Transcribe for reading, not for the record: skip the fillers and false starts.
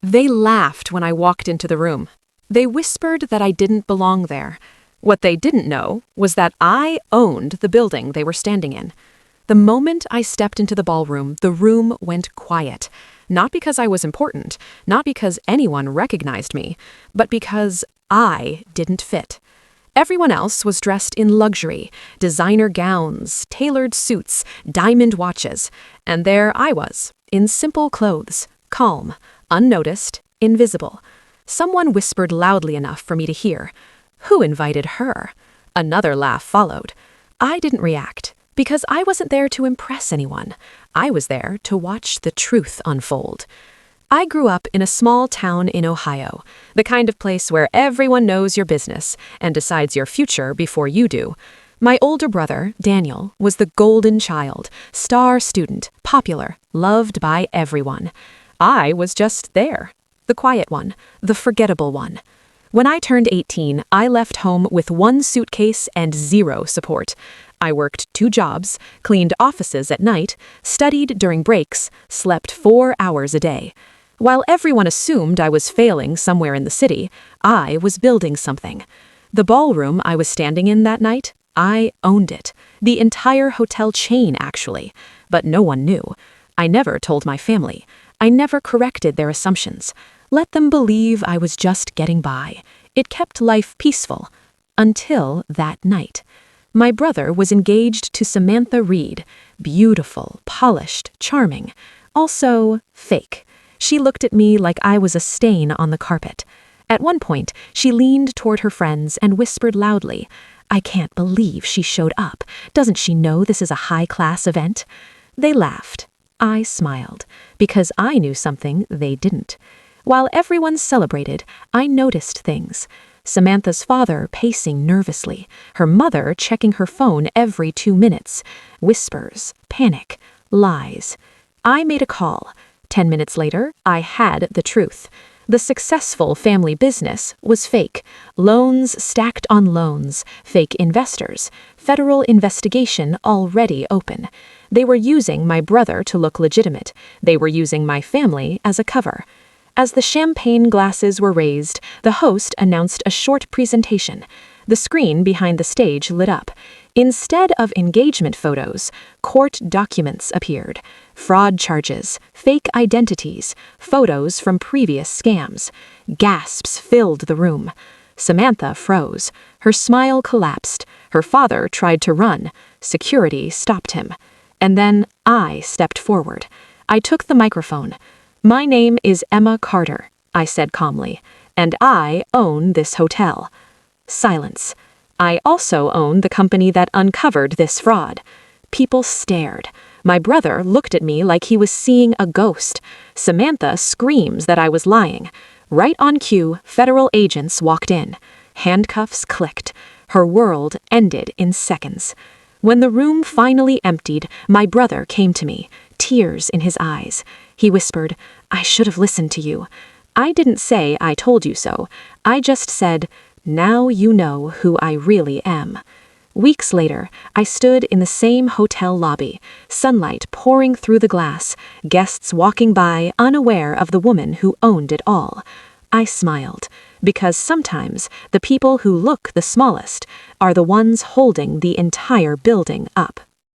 They laughed when I walked into the room. They whispered that I didn't belong there. What they didn't know was that I owned the building they were standing in. The moment I stepped into the ballroom, the room went quiet. Not because I was important, not because anyone recognized me, but because I didn't fit. Everyone else was dressed in luxury, designer gowns, tailored suits, diamond watches, and there I was, in simple clothes, calm, unnoticed, invisible. Someone whispered loudly enough for me to hear. Who invited her? Another laugh followed. I didn't react, because I wasn't there to impress anyone. I was there to watch the truth unfold. I grew up in a small town in Ohio, the kind of place where everyone knows your business and decides your future before you do. My older brother, Daniel, was the golden child, star student, popular, loved by everyone. I was just there, the quiet one, the forgettable one. When I turned 18, I left home with one suitcase and zero support. I worked 2 jobs, cleaned offices at night, studied during breaks, slept 4 hours a day. While everyone assumed I was failing somewhere in the city, I was building something. The ballroom I was standing in that night, I owned it. The entire hotel chain, actually. But no one knew. I never told my family. I never corrected their assumptions. Let them believe I was just getting by. It kept life peaceful. Until that night. My brother was engaged to Samantha Reed. Beautiful, polished, charming. Also, fake. She looked at me like I was a stain on the carpet. At one point, she leaned toward her friends and whispered loudly, "I can't believe she showed up. Doesn't she know this is a high-class event?" They laughed. I smiled, because I knew something they didn't. While everyone celebrated, I noticed things. Samantha's father pacing nervously, her mother checking her phone every 2 minutes. Whispers, panic, lies. I made a call. 10 minutes later, I had the truth. The successful family business was fake. Loans stacked on loans, fake investors, federal investigation already open. They were using my brother to look legitimate. They were using my family as a cover. As the champagne glasses were raised, the host announced a short presentation. The screen behind the stage lit up. Instead of engagement photos, court documents appeared. Fraud charges, fake identities, photos from previous scams. Gasps filled the room. Samantha froze. Her smile collapsed. Her father tried to run. Security stopped him. And then I stepped forward. I took the microphone. "My name is Emma Carter," I said calmly, "and I own this hotel." Silence. "I also own the company that uncovered this fraud." People stared. My brother looked at me like he was seeing a ghost. Samantha screams that I was lying. Right on cue, federal agents walked in. Handcuffs clicked. Her world ended in seconds. When the room finally emptied, my brother came to me, tears in his eyes. He whispered, "I should have listened to you." I didn't say I told you so. I just said, "Now you know who I really am." Weeks later, I stood in the same hotel lobby, sunlight pouring through the glass, guests walking by unaware of the woman who owned it all. I smiled, because sometimes the people who look the smallest are the ones holding the entire building up.